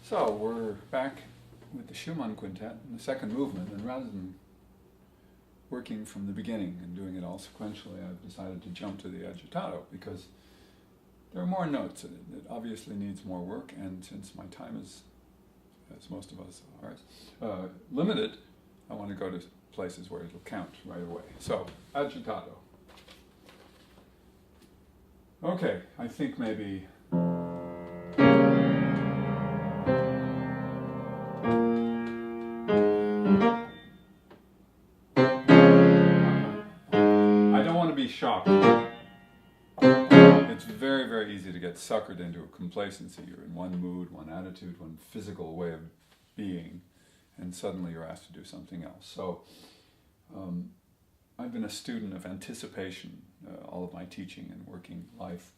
So we're back with the Schumann Quintet in the second movement, and rather than working from the beginning and doing it all sequentially, I've decided to jump to the agitato because there are more notes in it. It obviously needs more work, and since my time is, as most of us are, limited, I want to go to places where it'll count right away. So, agitato. Okay, I think maybe be shocked. It's very, very easy to get suckered into a complacency. You're in one mood, one attitude, one physical way of being, and suddenly you're asked to do something else. So I've been a student of anticipation all of my teaching and working life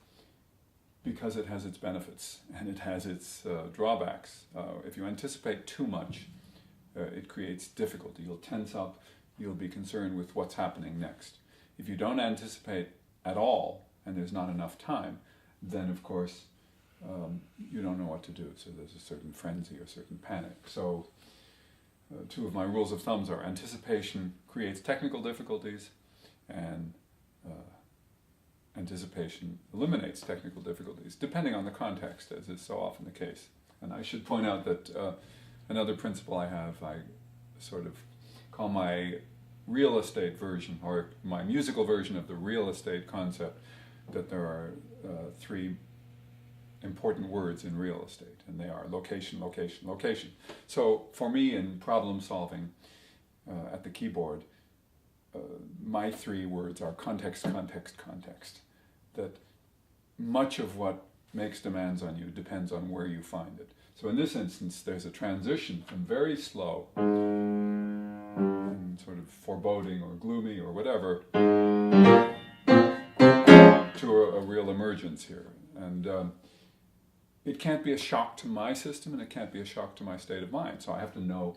because it has its benefits and it has its drawbacks. If you anticipate too much, it creates difficulty. You'll tense up, you'll be concerned with what's happening next. If you don't anticipate at all, and there's not enough time, then of course you don't know what to do. So there's a certain frenzy or certain panic. So two of my rules of thumbs are anticipation creates technical difficulties, and anticipation eliminates technical difficulties, depending on the context, as is so often the case. And I should point out that another principle I have, I sort of call my real estate version, or my musical version of the real estate concept, that there are three important words in real estate, and they are location, location, location. So for me in problem solving at the keyboard, my three words are context, context, context. That much of what makes demands on you depends on where you find it. So in this instance, there's a transition from very slow and sort of foreboding or gloomy or whatever to a real emergence here. And it can't be a shock to my system, and it can't be a shock to my state of mind. So I have to know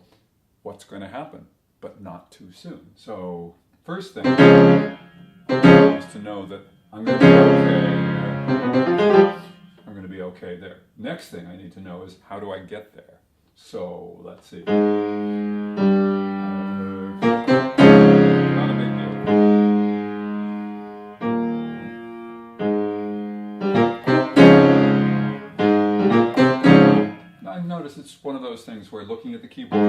what's going to happen, but not too soon. So first thing is to know that I'm going to be okay. I'm going to be okay there. Next thing I need to know is, how do I get there? So let's see. Not a big deal. I notice it's one of those things where looking at the keyboard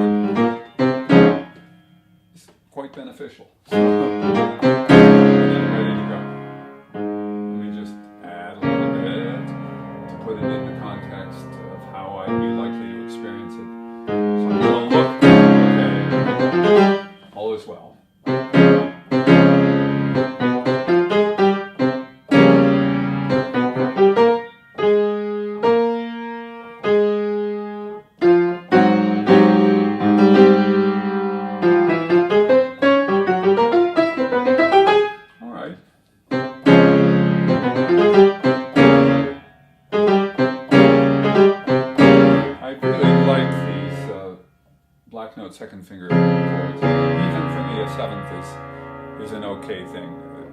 is quite beneficial. So, and then ready to go. Let me just add a little bit to put it in the context of how I'd be likely to experience it. So I'm going to look, okay, all is well. Black note second finger chords. Even for me, a seventh is an okay thing.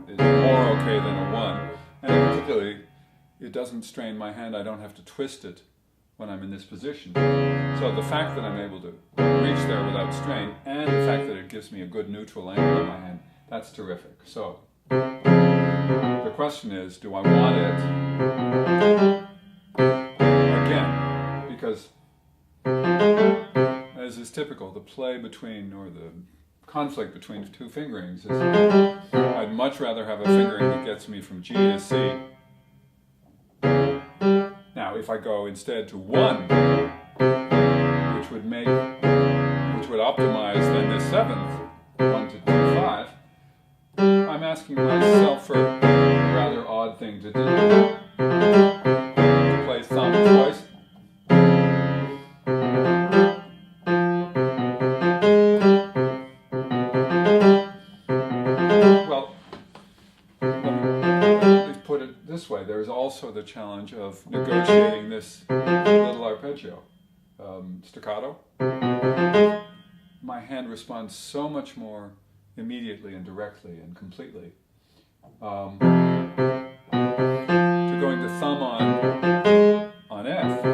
It's more okay than a one. And particularly, it doesn't strain my hand. I don't have to twist it when I'm in this position. So the fact that I'm able to reach there without strain, and the fact that it gives me a good neutral angle in my hand, that's terrific. So the question is, do I want it again? Because as is typical, the play between, or the conflict between two fingerings is, I'd much rather have a fingering that gets me from G to C. Now, if I go instead to 1, which would optimize then this 7th, 1 to 2, 5, I'm asking myself for a rather odd thing to do. To play thumb twice. Way. There's also the challenge of negotiating this little arpeggio. Staccato. My hand responds so much more immediately and directly and completely to going to thumb on F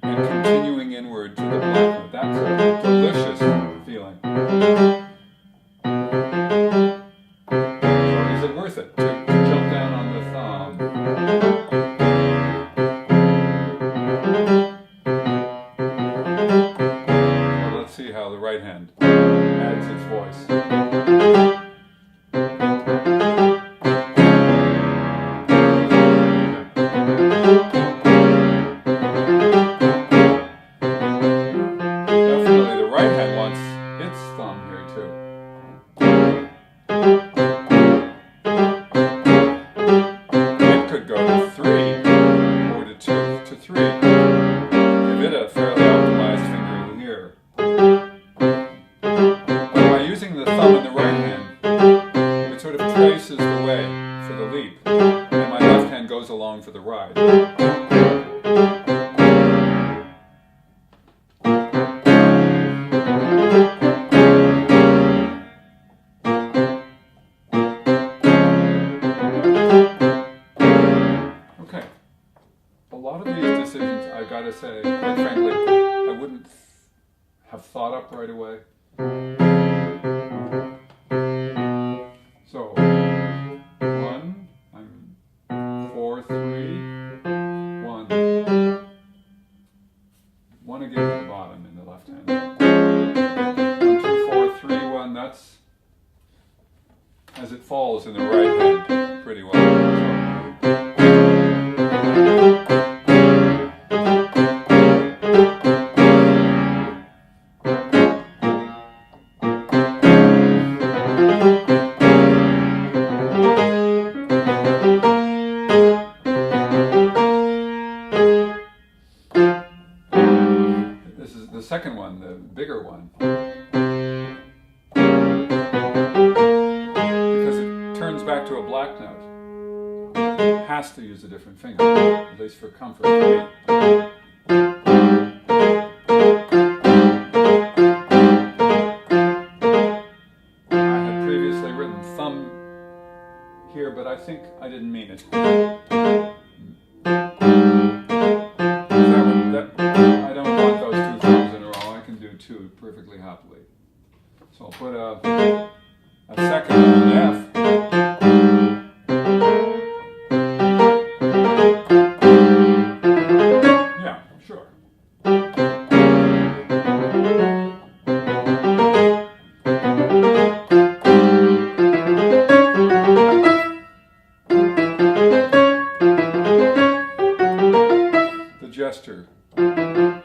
and continuing inward to the black note. That's a delicious feeling. So is it worth it to jump down on the thumb? Well, let's see how the right hand adds its voice. For the ride. Okay. A lot of these decisions, I gotta say, quite frankly, I wouldn't have thought up right away. So, 1, I'm 4, 3, 1. 1 again at the bottom in the left hand. 1, 2, 4, 3, 1. That's as it falls in the right hand pretty well. The second one, the bigger one, because it turns back to a black note, has to use a different finger, at least for comfort for me. I had previously written thumb here, but I think I didn't mean it. Perfectly happily. So I'll put a second on F. Yeah, sure. The gesture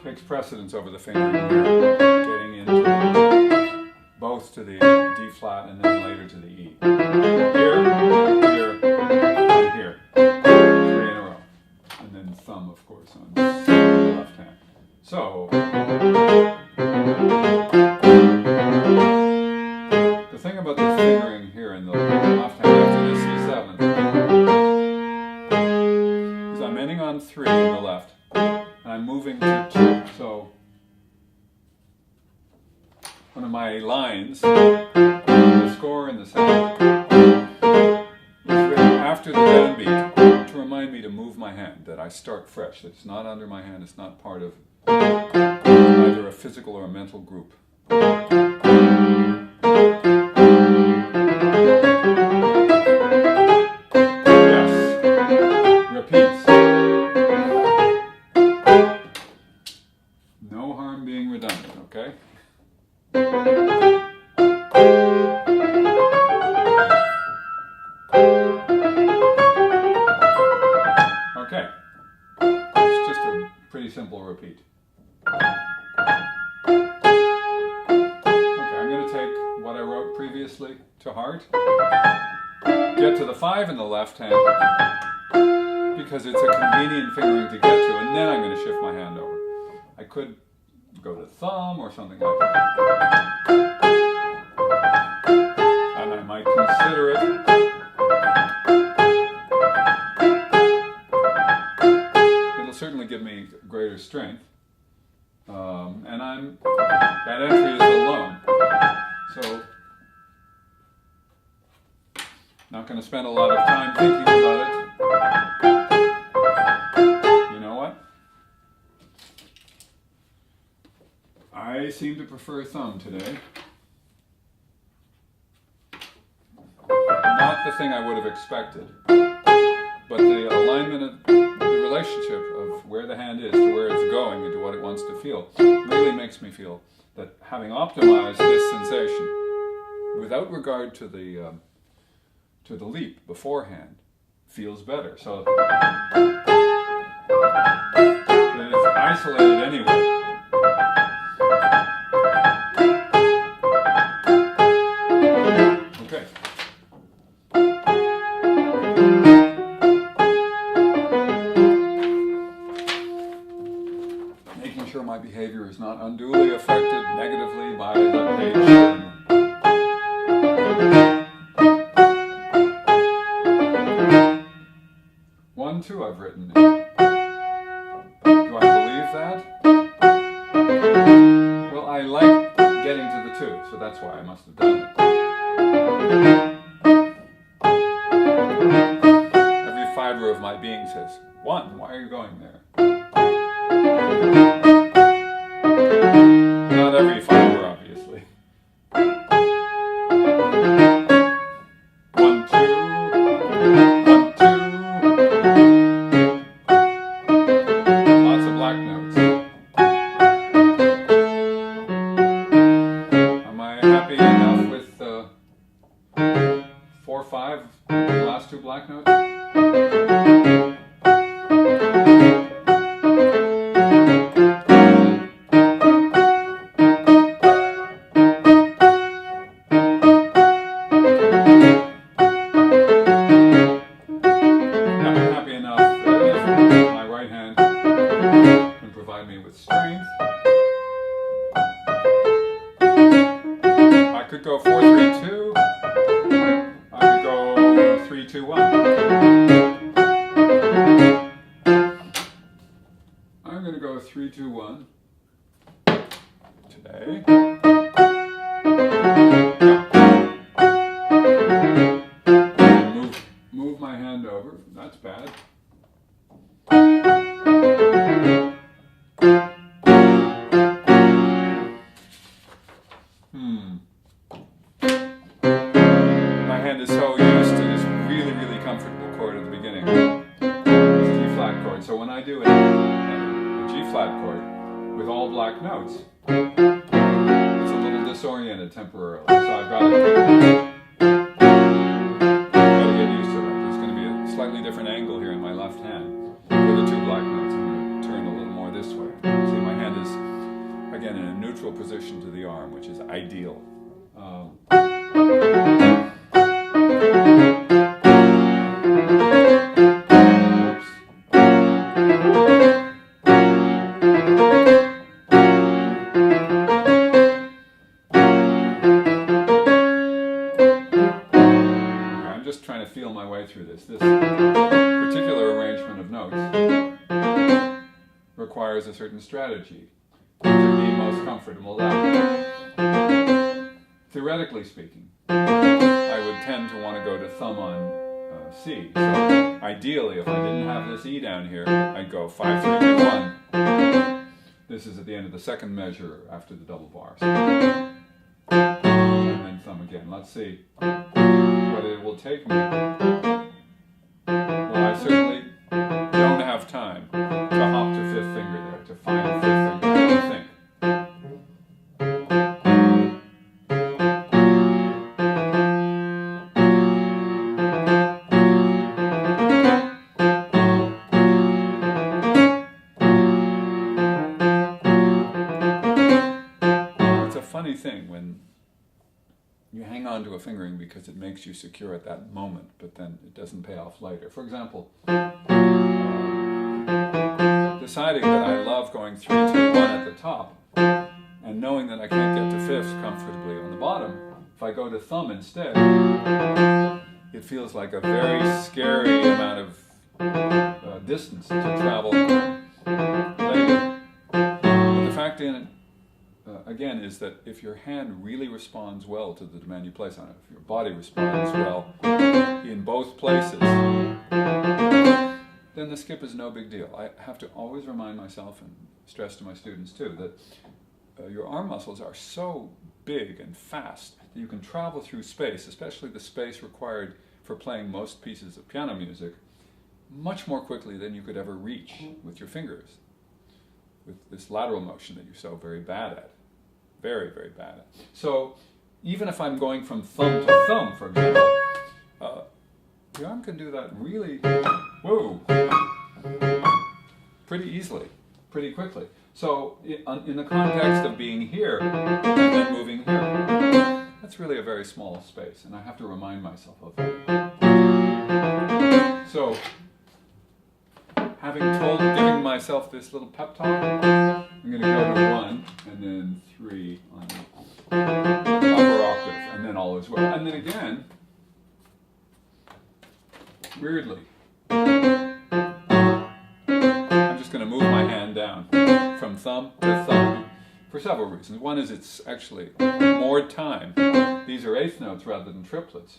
takes precedence over the fingering here, getting into both to the D flat and then later to the E. Here, here, and here. 3 in a row. And then thumb, of course, on the left hand. So, the thing about the fingering here in the left hand after the C7 is I'm ending on 3 in the left. And I'm moving to 2, so one of my lines, the score in the sound, is written after the downbeat to remind me to move my hand, that I start fresh, that it's not under my hand, it's not part of either a physical or a mental group. Yes, repeats. No harm being redundant, okay? Okay. It's just a pretty simple repeat. Okay, I'm going to take what I wrote previously to heart. Get to the 5 in the left hand because it's a convenient fingering to get to, and then I'm going to shift my hand over. I could go to thumb or something like that. And I might consider it. It'll certainly give me greater strength. And that entry is alone. So, not going to spend a lot of time thinking about it. You know what? I seem to prefer thumb today. Not the thing I would have expected, but the alignment of the relationship of where the hand is to where it's going and to what it wants to feel really makes me feel that having optimized this sensation without regard to the leap beforehand feels better. So that it's isolated anyway. Okay. Making sure my behavior is not unduly affected negatively by the page. 1, 2 I've written. Do I believe that? Well, I like getting to the 2, so that's why I must have done it. Every fiber of my being says, 1, why are you going there? Not every fiber, obviously. 1, 2. 1, 2. Lots of black notes. Am I happy enough with 4, 5, the last 2 black notes? I could go 4, 3, 2. I could go 3, 2, 1. I'm going to go 3, 2, 1 today. Move my hand over. That's bad. My hand is so used to this really, really comfortable chord at the beginning. It's G flat chord. So when I do a G flat chord with all black notes, it's a little disoriented temporarily. So I've got to get used to that. There's going to be a slightly different angle here in my left hand. For the 2 black notes, I'm going to turn a little more this way. See, my hand is, again, in a neutral position to the arm, which is ideal. I'm just trying to feel my way through this. This particular arrangement of notes requires a certain strategy to be most comfortable that. Theoretically speaking, I would tend to want to go to thumb on C. So ideally, if I didn't have this E down here, I'd go 5, 3, 2, 1. This is at the end of the second measure after the double bar. So, and then thumb again. Let's see what it will take me. Well, I certainly don't have time to hop to 5th finger there, to find 5th finger, I don't think. Funny thing when you hang on to a fingering because it makes you secure at that moment, but then it doesn't pay off later. For example, deciding that I love going 3, 2, 1 at the top, and knowing that I can't get to 5ths comfortably on the bottom, if I go to thumb instead, it feels like a very scary amount of distance to travel later. But the fact again, is that if your hand really responds well to the demand you place on it, if your body responds well in both places, then the skip is no big deal. I have to always remind myself and stress to my students too that your arm muscles are so big and fast that you can travel through space, especially the space required for playing most pieces of piano music, much more quickly than you could ever reach with your fingers, with this lateral motion that you're so very bad at. Very, very bad at. So even if I'm going from thumb to thumb, for example, the arm can do that really, pretty easily, pretty quickly. So in the context of being here and then moving here, that's really a very small space, and I have to remind myself of that. So, giving myself this little pep talk, I'm going to go to 1 and then 3 on the upper octave, and then all is well. And then again, weirdly, I'm just going to move my hand down from thumb to thumb for several reasons. One is it's actually more time. These are eighth notes rather than triplets.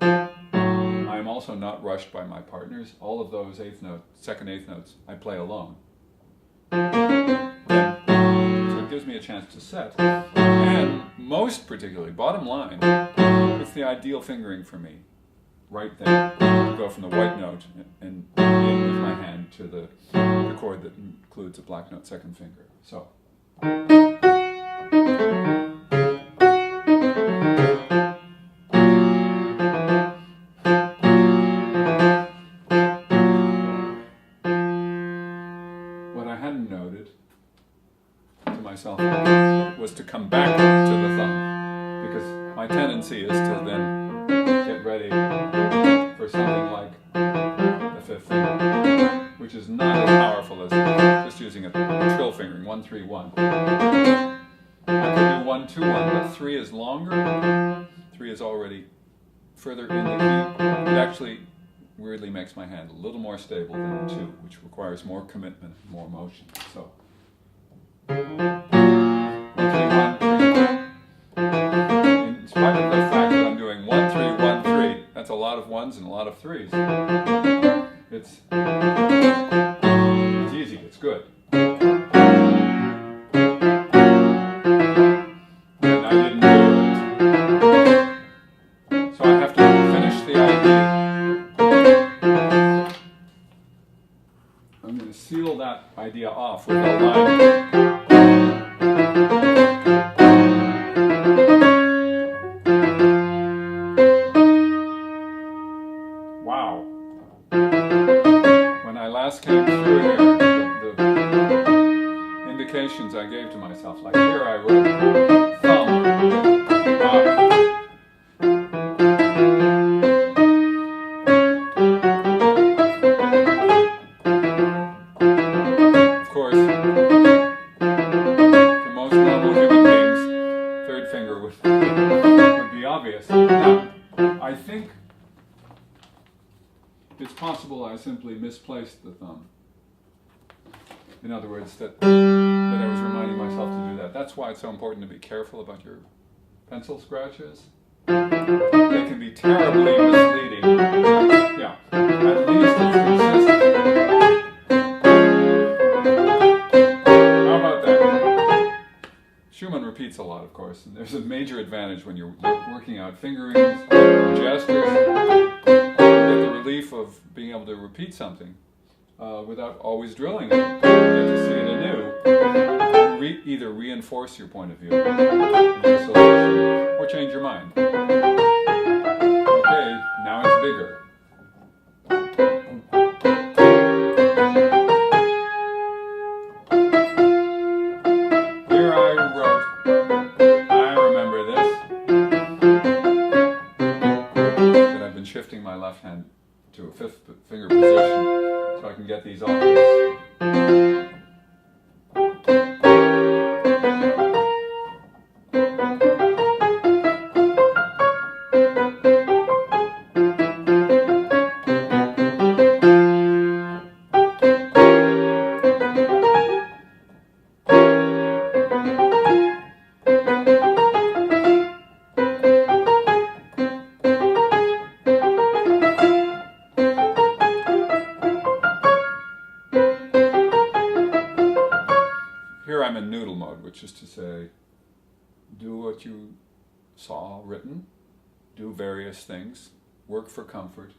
I'm also not rushed by my partners. All of those second eighth notes, I play alone. So it gives me a chance to set. And most particularly, bottom line, it's the ideal fingering for me. Right there, to go from the white note and in with my hand to the chord that includes a black note second finger. So. What I hadn't noted to myself was to come back to the thumb, because my tendency is to then get ready for something like the fifth finger, which is not as powerful as just using a trill fingering, 1, 3, 1. I could do 1, 2, 1, but 3 is longer. 3 is already further in the key. It actually weirdly makes my hand a little more stable than 2, which requires more commitment, more motion. So 1, 3, 1, 3. In spite of the fact that I'm doing 1, 3, 1, 3, that's a lot of 1s and a lot of 3s. It's easy, it's good. And I didn't do it. So I have to finish the idea. I'm going to seal that idea off with a line. Wow. When I last came through here, the indications I gave to myself, like here I wrote thumb, up. Of course, to most normal human beings, third finger would be obvious. Now, I think it's possible I simply misplaced the thumb. In other words, that I was reminding myself to do that. That's why it's so important to be careful about your pencil scratches. They can be terribly misleading. Yeah, at least it's consistent. How about that? Schumann repeats a lot, of course, and there's a major advantage when you're working out fingerings, gestures. The relief of being able to repeat something without always drilling it. You get to see it anew. Either reinforce your point of view, your solution, or change your mind. Okay, now it's bigger. Here I wrote, I remember this, that I've been shifting my left hand to a fifth finger position so I can get these octaves. I'm in noodle mode, which is to say, do what you saw written, do various things, work for comfort,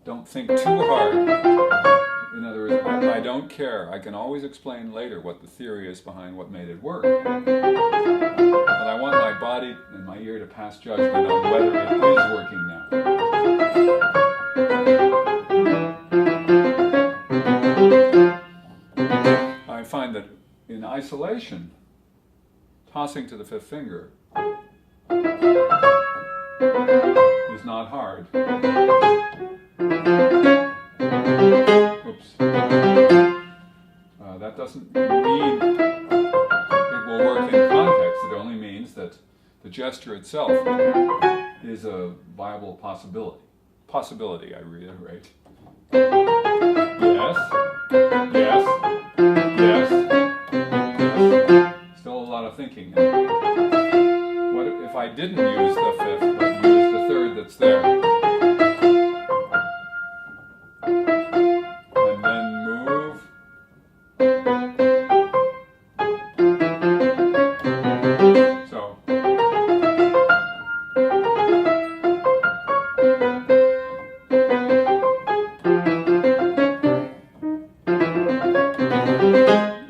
don't think too hard. In other words, I don't care. I can always explain later what the theory is behind what made it work. But I want my body and my ear to pass judgment on whether it is working now. I find that in isolation, tossing to the fifth finger is not hard. Oops. That doesn't mean it will work in context. It only means that the gesture itself is a viable possibility. Possibility, I reiterate. Yes. Yes. Yes. Yes. Still a lot of thinking. What if I didn't use the fifth, but use the third that's there? And then move. So.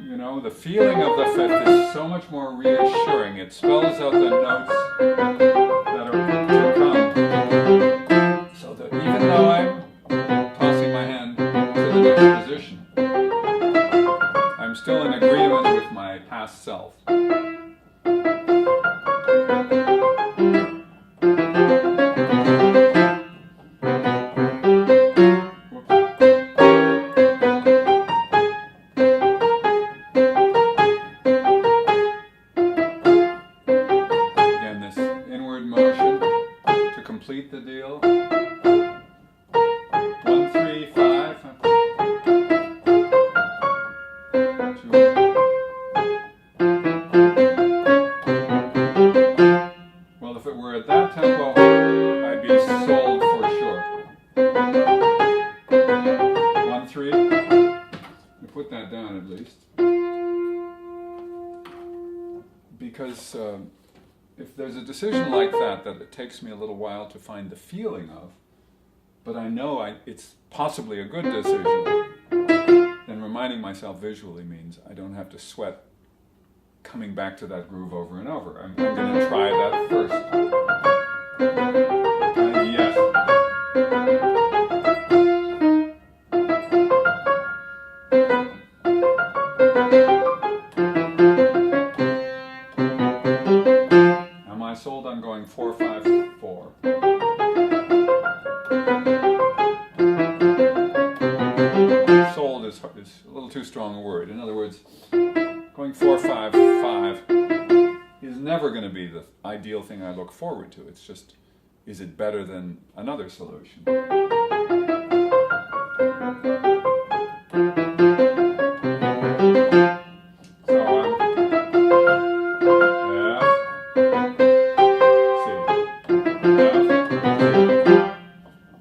You know, the feeling of the fifth is so much more reassuring. It spells out the notes that are to come. So that even though I'm tossing my hand to the next position, I'm still in agreement with my past self. Complete the deal. 1, 3, 5. 2. Well, if it were at that tempo, I'd be sold for sure. 1, 3. Put that down at least. Because if there's a decision like that it takes me a little while to find the feeling of, but I know it's possibly a good decision, then reminding myself visually means I don't have to sweat coming back to that groove over and over. I'm going to try that first. Yes. Sold on going 4, 5, 4. Sold is a little too strong a word. In other words, going 4, 5, 5 is never going to be the ideal thing I look forward to. It's just, is it better than another solution?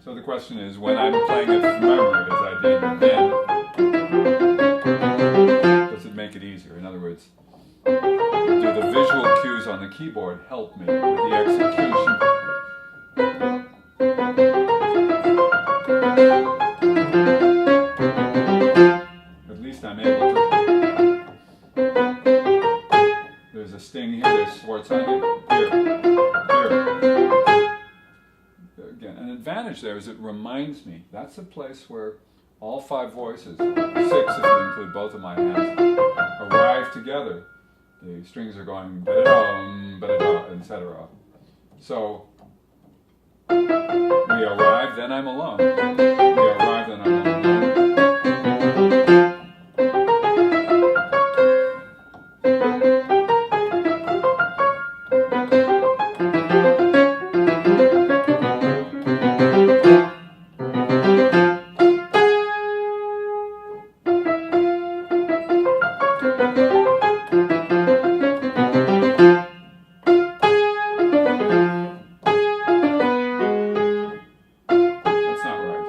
The question is, when I'm playing it from memory, as I did then, does it make it easier? In other words, do the visual cues on the keyboard help me with the execution? At least I'm able to. There's a sting here, there's Schwarzheim here, here. Again, an advantage there is it reminds me that's a place where all 5 voices, 6 if you include both of my hands, arrive together. The strings are going ba-da-dum, ba-da-da, etc. So we arrive, then I'm alone. We arrive, then I'm alone. That's not right.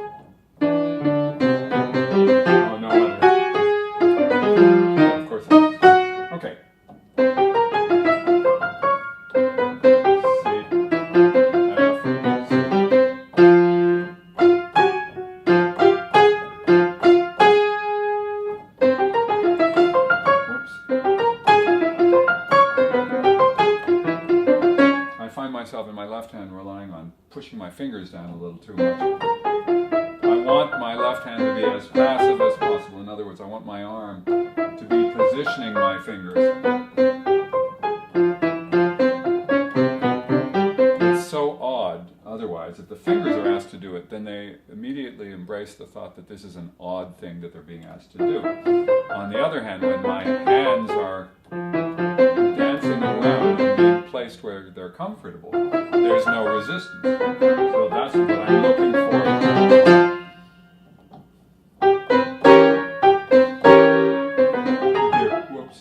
pushing my fingers down a little too much. I want my left hand to be as passive as possible. In other words, I want my arm to be positioning my fingers. It's so odd otherwise. If the fingers are asked to do it, then they immediately embrace the thought that this is an odd thing that they're being asked to do. On the other hand, when my hands are dancing around and being placed where they're comfortable, there's no resistance. So that's what I'm looking for. Here, whoops.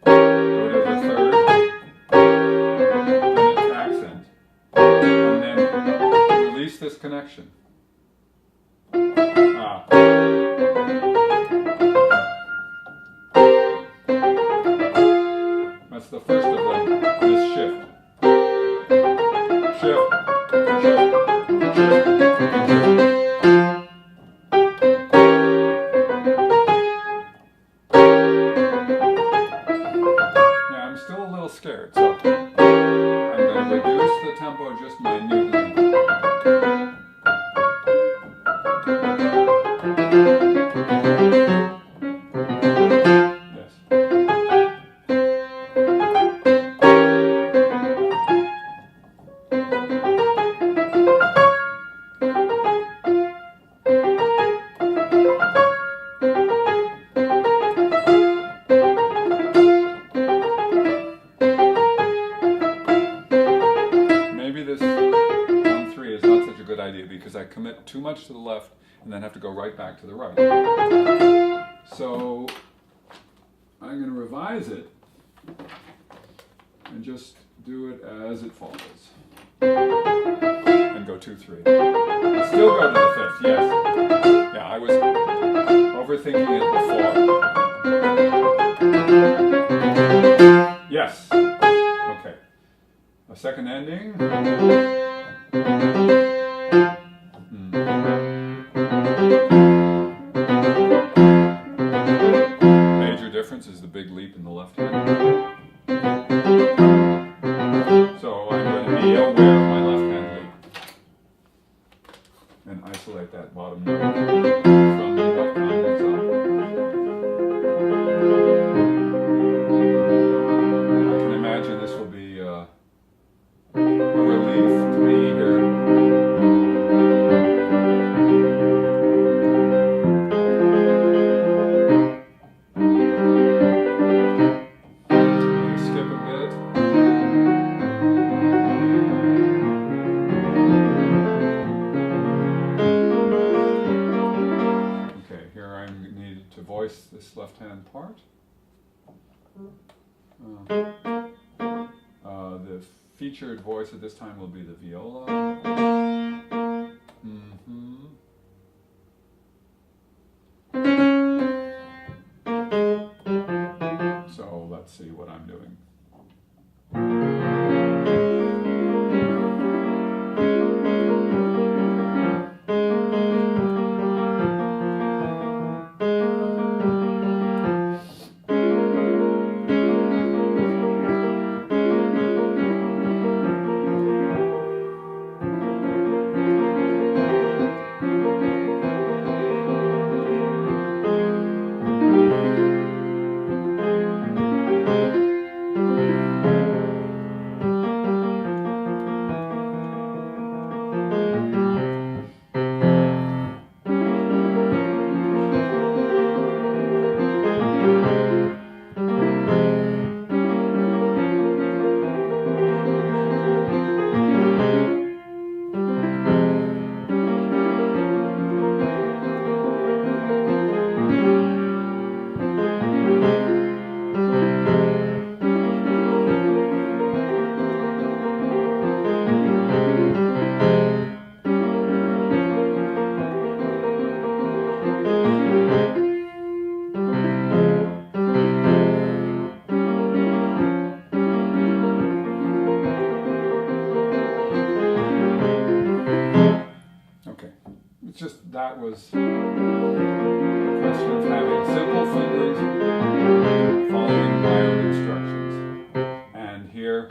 Go to the third, then its accent, and then release this connection. Ah. That's the first of them, this shift. Shift, shift, shift, shift. Now I'm still a little scared, so I'm going to reduce the tempo just minutely. Because I commit too much to the left and then have to go right back to the right. So I'm going to revise it and just do it as it follows. And go 2, 3. And still go to the fifth, yes. Yeah, I was overthinking it before. Yes. Okay. A second ending. Major difference is the big leap in the left hand. So I'm going to be aware of my left hand leap and isolate that bottom note from what comes up. I can imagine this will be a relief to me here. Voice this left hand part. The featured voice at this time will be the viola. So let's see what I'm doing. That was a question of having simple fingers following my own instructions. And here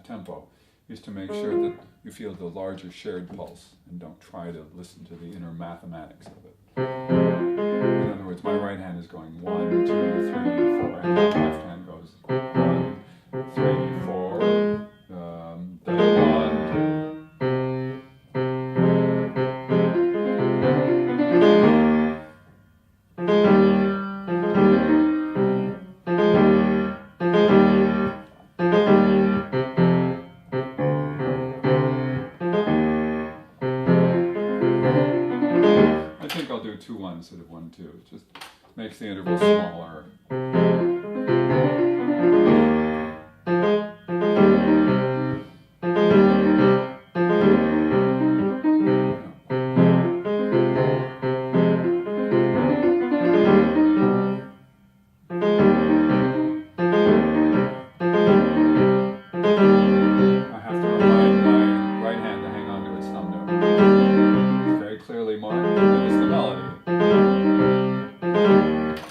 tempo is to make sure that you feel the larger shared pulse and don't try to listen to the inner mathematics of it. In other words, my right hand is going 1, 2, 3, 4, and my left hand goes 1, 3, 4, then 1, 2. I think I'll do 2, 1 instead of 1, 2. It just makes the interval smaller. I have to remind my right hand to hang on to its thumb note. It's very clearly marked, and it's the melody.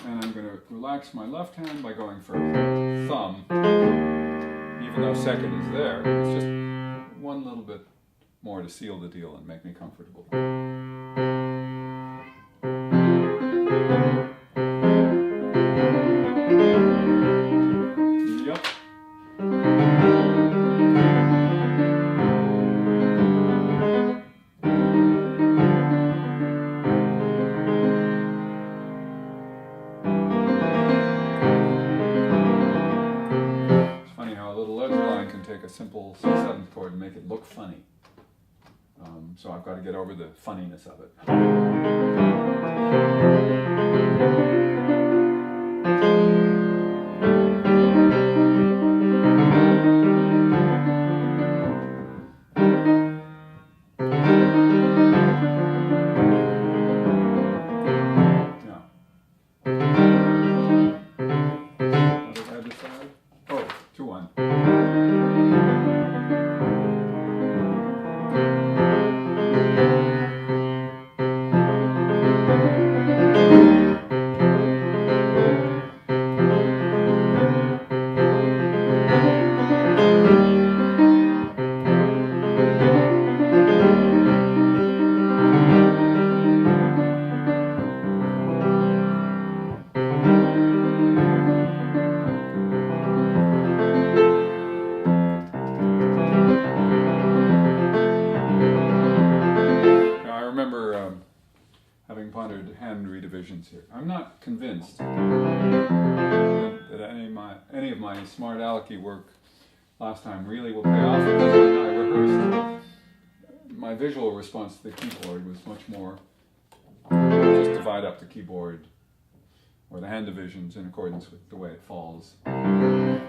And I'm going to relax my left hand by going for thumb. Even though second is there, it's just one little bit more to seal the deal and make me comfortable. Yep. It's funny how a little ledger line can take a simple 6/7 chord and make it look funny. So I've got to get over the funniness of it. What did I decide? Oh, 2, 1. Now, I remember having pondered hand redivisions here. I'm not convinced that any of my smart alecky work last time really will pay off, because when I rehearsed, my visual response to the keyboard was much more just divide up the keyboard or the hand divisions in accordance with the way it falls. Easier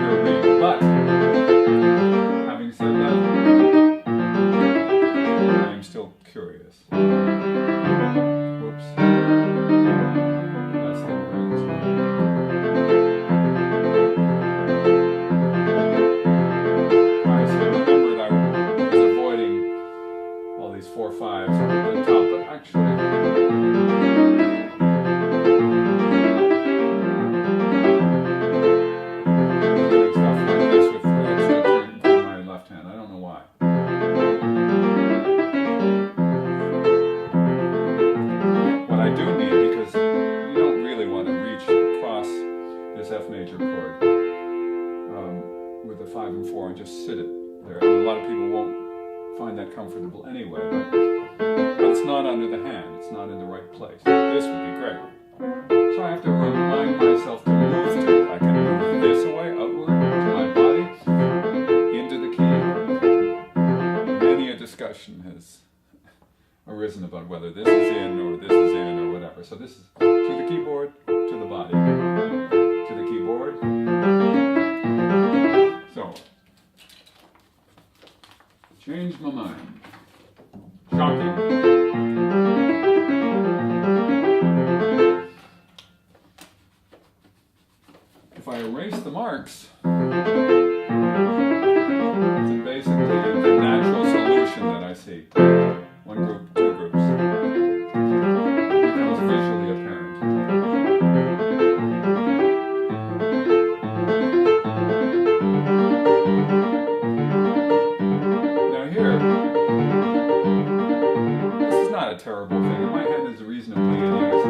to read. But having said that, I'm still curious. Whoops. That's the right. I remembered I was avoiding all these 4/5s at the top, but actually doing stuff like this with the extra turn to my left hand. I don't know why. What I do need, because you don't really want to reach across this F major chord with a 5 and 4 and just sit it there. I mean, a lot of people won't find that comfortable anyway, but it's not under the hand. It's not in the right place. This would be great. So I have to remind myself to move to it. I can move this away, outward, to my body, into the key. Many a discussion has arisen about whether this is in or this is in or whatever. So this is to the keyboard, to the body, to the keyboard. So, changed my mind. Shocking. If I erase the marks, it's basically the natural solution that I see. One group, two groups. It becomes visually apparent. terrible thing. My hand is reasonably at ease.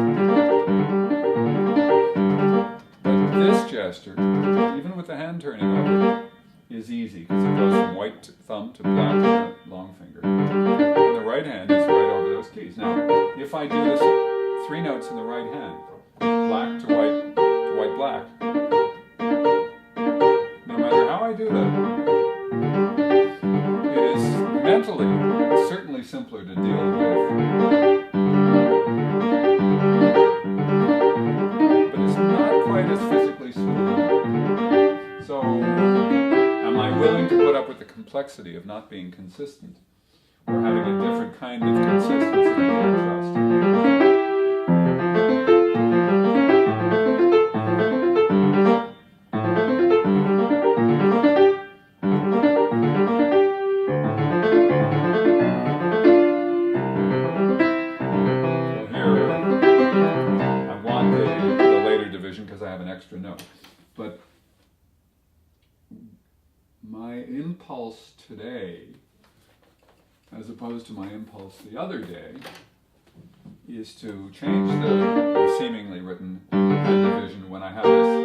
But this gesture, even with the hand turning over, is easy because it goes from white thumb to black long finger. And the right hand is right over those keys. Now, if I do this 3 notes in the right hand, black to white black, no matter how I do that, it is mentally certainly simpler to deal with. But it's not quite as physically smooth. So, am I willing to put up with the complexity of not being consistent, or having a different kind of consistency than I trust? Because I have an extra note. But my impulse today, as opposed to my impulse the other day, is to change the seemingly written hand division when I have this,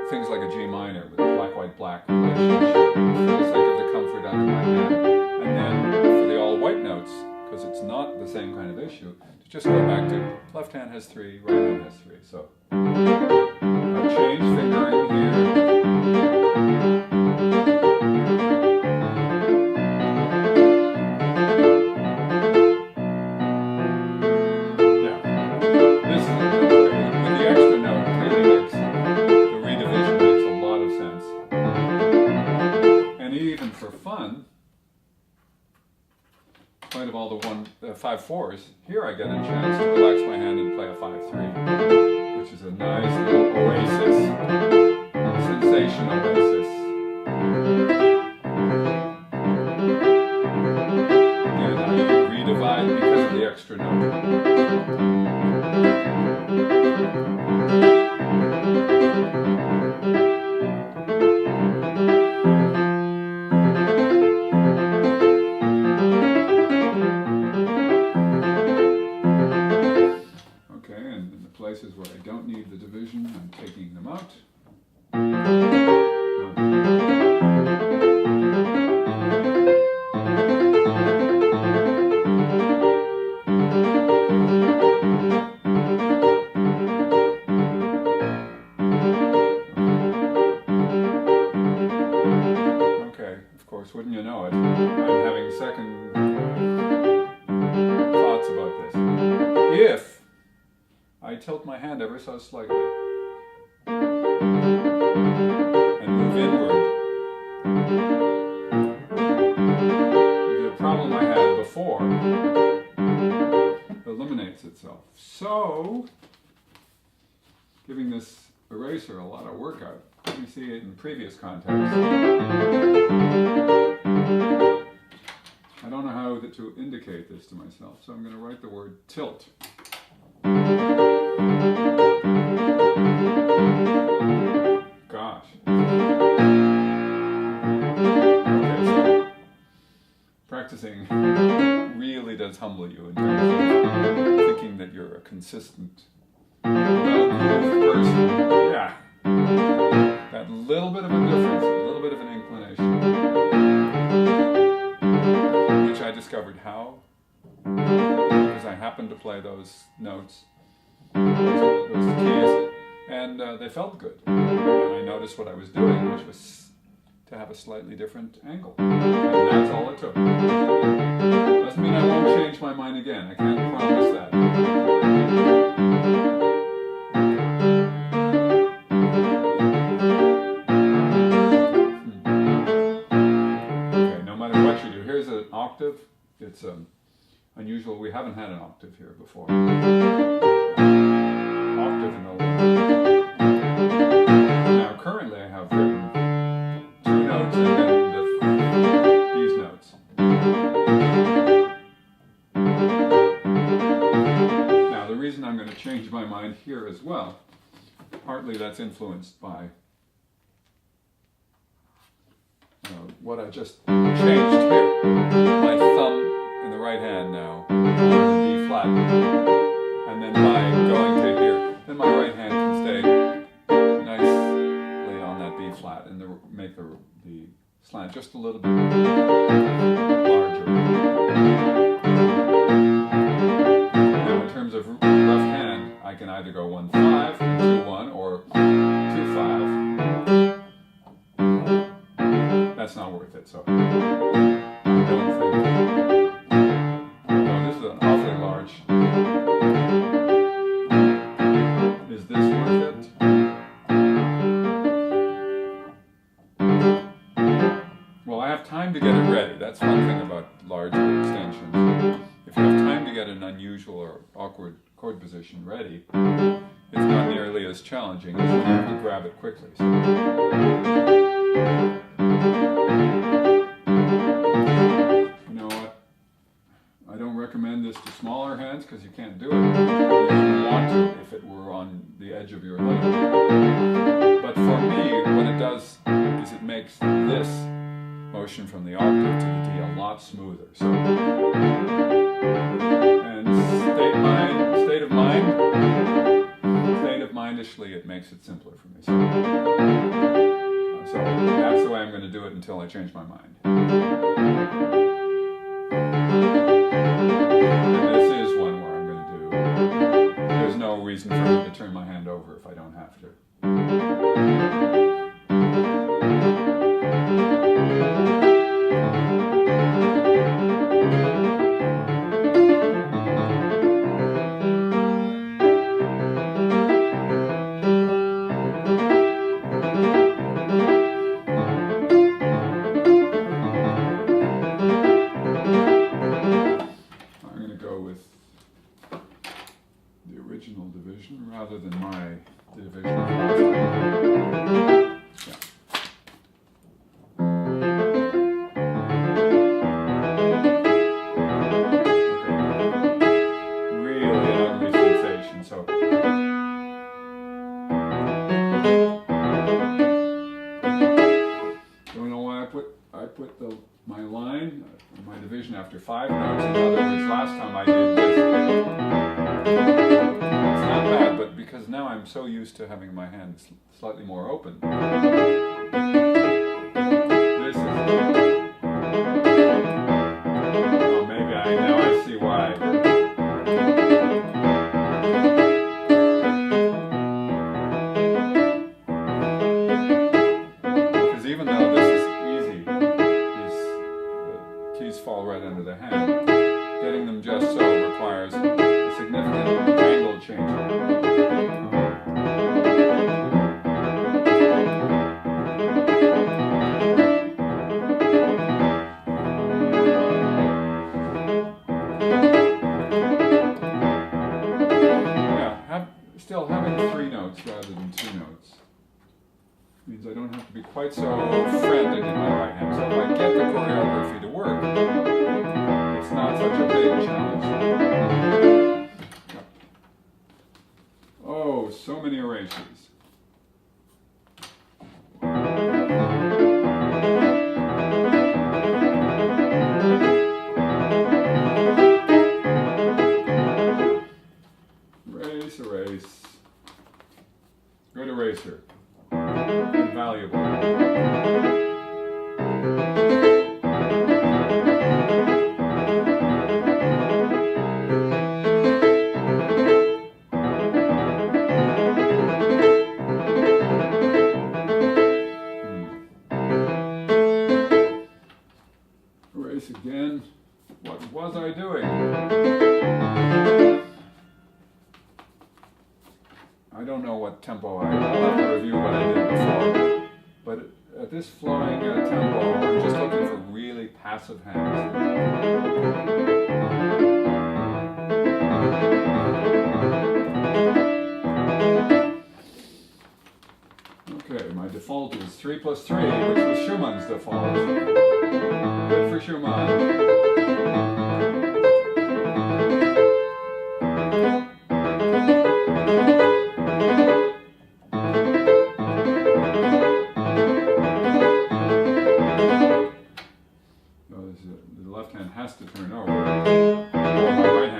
things like a G minor with a black relationship, for the sake of the comfort under my hand. And then for the all white notes, because it's not the same kind of issue, to just go back to left hand has 3, right hand has 3. So I change fingering here. Yeah, this is with the extra note really makes the redivision makes a lot of sense. And even for fun, in spite of all the 5 4s, here I get a chance to relax my hand and play a 5 3, which is a nice little oasis, sensation oasis. Again, I redivide because of the extra note. Places where I don't need the division, I'm taking them out. Okay, of course, wouldn't you know it, I'm having second thoughts about this. If I tilt my hand ever so slightly and move inward, the problem I had before eliminates itself. So, giving this eraser a lot of workout. You see it in previous contexts. I don't know how to indicate this to myself, so I'm going to write the word tilt. Gosh. Okay, so practicing really does humble you in terms of thinking that you're a consistent, well-grooved person. Yeah. That little bit of a difference, a little bit of an inclination, which I discovered how, because I happened to play those notes, those keys, and they felt good. And I noticed what I was doing, which was to have a slightly different angle. And that's all it took. Doesn't mean I won't change my mind again. I can't promise that. Okay, no matter what you do, here's an octave. It's unusual. We haven't had an octave here before. Octave in the Now currently I have written 2 notes and then these notes. Now the reason I'm going to change my mind here as well, partly that's influenced by what I just changed here. My thumb in the right hand now on the B flat, and then by going to here, then my right hand can stay nicely on that B flat and make the slant just a little bit larger. Now in terms of left hand, I can either go 1-5, 2-1, or 2-5. That's not worth it, so I don't think. No, this is an awfully large. Is this worth it? Well, I have time to get it ready. That's one thing about larger extensions. If you have time to get an unusual or awkward chord position ready, it's not nearly as challenging as if you have to grab it quickly. So. You know what? I don't recommend this to smaller hands because you can't do it. You want to if it were on the edge of your limb. But for me, what it does is it makes this motion from the octave to the D a lot smoother. So, and state of mindishly, it makes it simpler for me. So that's the way I'm going to do it until I change my mind. And this is one where I'm going to do. There's no reason for me to turn my hand over if I don't have to. Division rather than my division of last time. Yeah. Okay. Really an ugly sensation. So don't know why I put my line, my division after 5 notes. In other words, last time I did this. It's not bad, but because now I'm so used to having my hand slightly more open. This is. Oh, maybe now I see why. Because even though this is easy, these keys fall right under the hand. Getting them just so requires a significant angle change. Still having 3 notes rather than 2 notes means I don't have to be quite so frantic in my right hand. So if I get the choreography to work, it's not such a big challenge. Oh, so many erasures. Erase. Good eraser. Invaluable. Erase again. What was I doing? I don't know what tempo I'll have to review what I did before, but at this flowing tempo, I'm just looking for really passive hands. Okay, my default is 3+3, which was Schumann's default. Good for Schumann. The left hand has to turn over. My right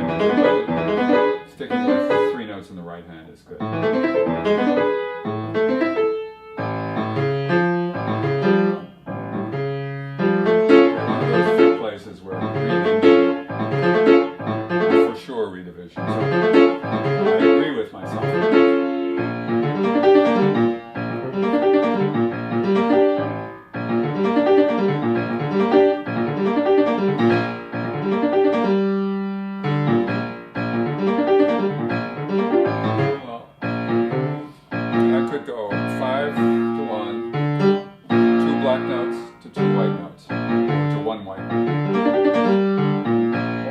two white notes, or to one white note.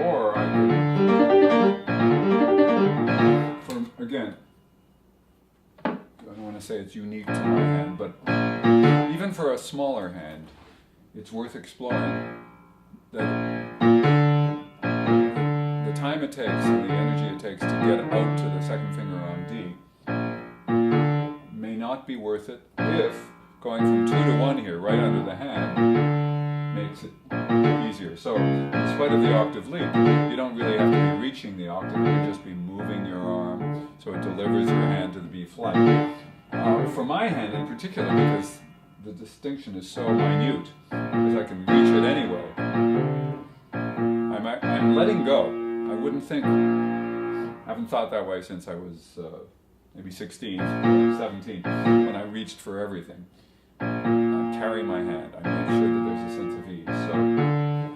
Or I could, again, I don't want to say it's unique to my hand, but even for a smaller hand, it's worth exploring that the time it takes and the energy it takes to get out to the second finger on D may not be worth it if going from 2 to 1 here, right under the hand, makes it easier. So, in spite of the octave leap, you don't really have to be reaching the octave, you can just be moving your arm so it delivers your hand to the B flat. For my hand in particular, because the distinction is so minute, because I can reach it anyway, I'm letting go. I wouldn't think, I haven't thought that way since I was maybe 16, 17, when I reached for everything. I carry my hand, I make sure that there's a sense of ease. So,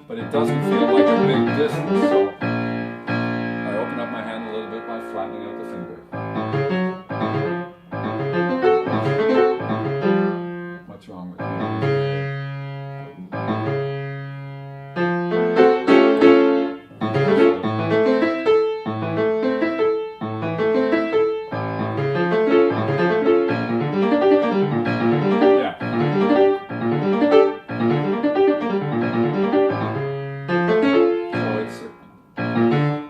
but it doesn't feel like a big distance, so I open up my hand a little bit by flattening out the finger. What's wrong with me?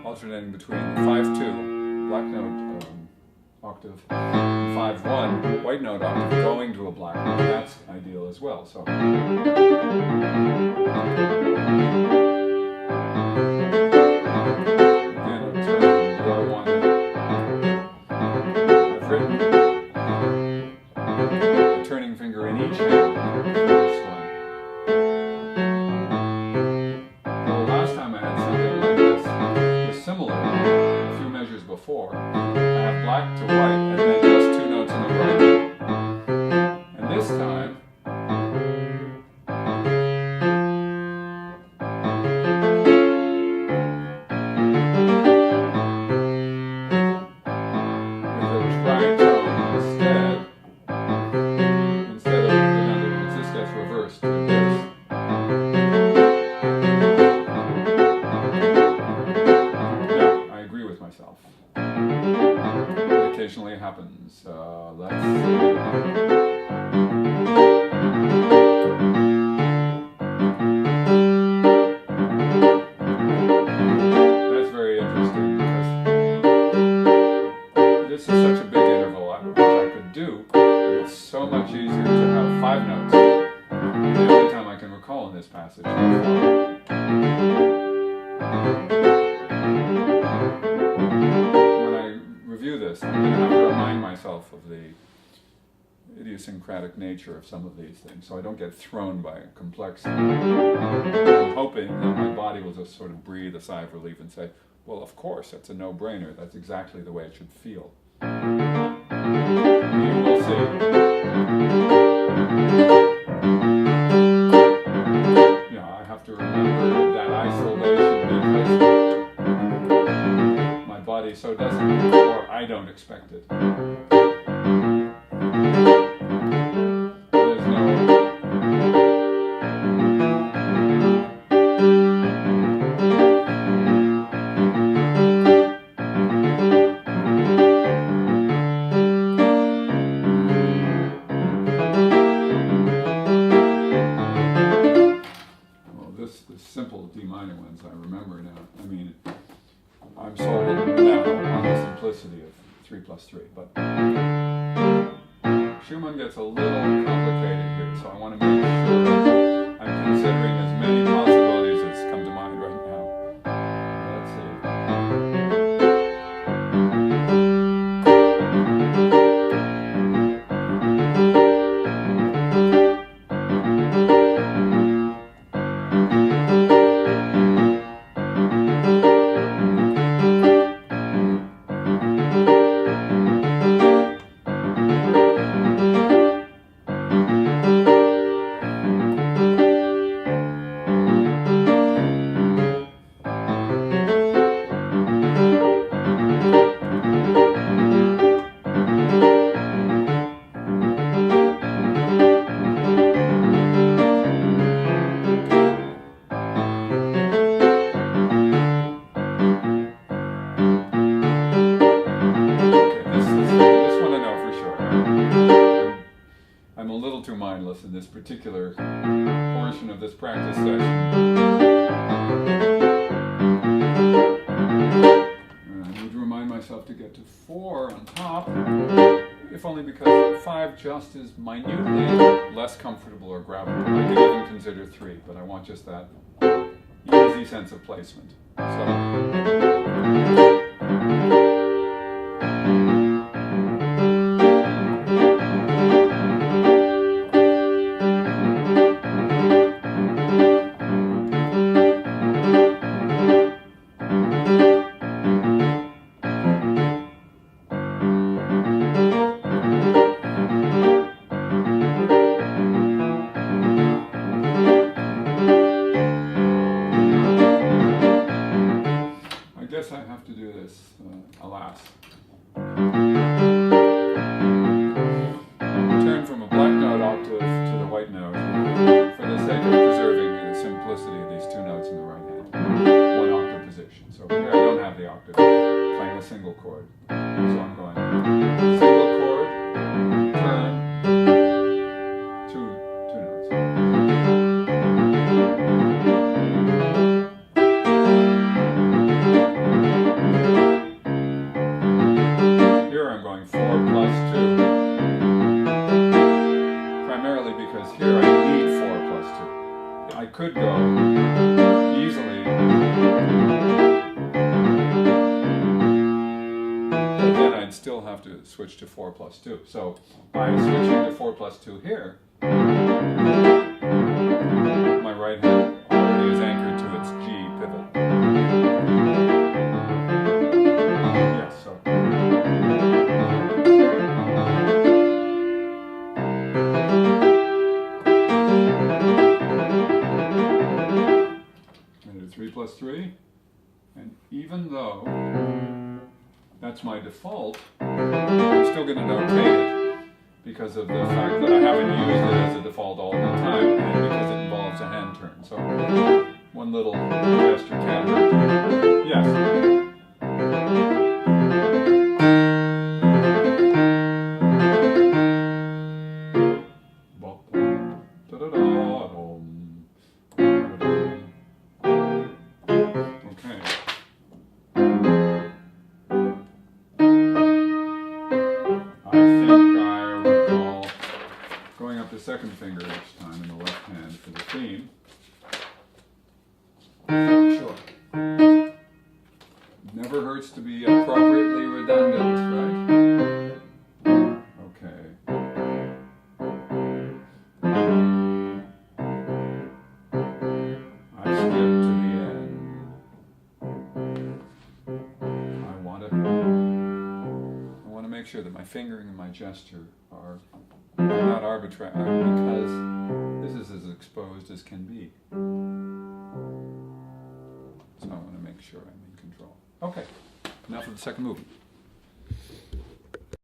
Alternating between 5-2, black note octave, and 5-1, white note octave, going to a black note. That's ideal as well. So again, it's where I wanted. I've written a turning finger in each hand for this one. Well, the last time I had something like this, similar, a few measures before, I have black to white and then just 2 notes in a row. And this time, with a tritone instead of, remember, this gets reversed to this. Myself. It occasionally happens. Let's see. That's very interesting because this is such a big interval, which I could do, but it's so much easier to have 5 notes. The only time I can recall in this passage. This, I'm going to have to remind myself of the idiosyncratic nature of some of these things, so I don't get thrown by complexity. I'm hoping that my body will just sort of breathe a sigh of relief and say, well, of course, that's a no-brainer. That's exactly the way it should feel. You will see. Yeah, I have to remember that isolation because my body so doesn't, or I don't expect it. There's no... Well, the simple D minor ones I remember now. I mean, I'm sold now on the simplicity of 3+3, but Schumann gets a little complicated here, so I want to make sure I'm considering as many possibilities as come to mind right now. Let's see. ridiculous in this particular portion of this practice session. I need to remind myself to get to 4 on top, if only because 5 just is minutely less comfortable or grabbable. I could even consider 3, but I want just that easy sense of placement. I have to do this, alas. Turn from a black note octave to the white note for the sake of preserving the simplicity of these 2 notes in the right hand. 1 octave position. So here I don't have the octave, playing a single chord. So I'm going single chord, turn, 2 notes. I'm going 4 plus 2. Primarily because here I need 4 plus 2. I could go easily, but then I'd still have to switch to 4 plus 2. So by switching to 4 plus 2 here, my right hand already is anchored to its G pivot. Yes, so. And 3 plus 3, and even though that's my default, I'm still going to notate it because of the fact that I haven't used it as a default all the time, and because it involves a hand turn. So one little gesture can hurt. Yes. The second finger each time in the left hand for the theme. Sure. Never hurts to be appropriately redundant, right? Okay. I skip to the end. I want to make sure that my fingering and my gesture are not arbitrary, because this is as exposed as can be. So I want to make sure I'm in control. Okay, enough of the second movement.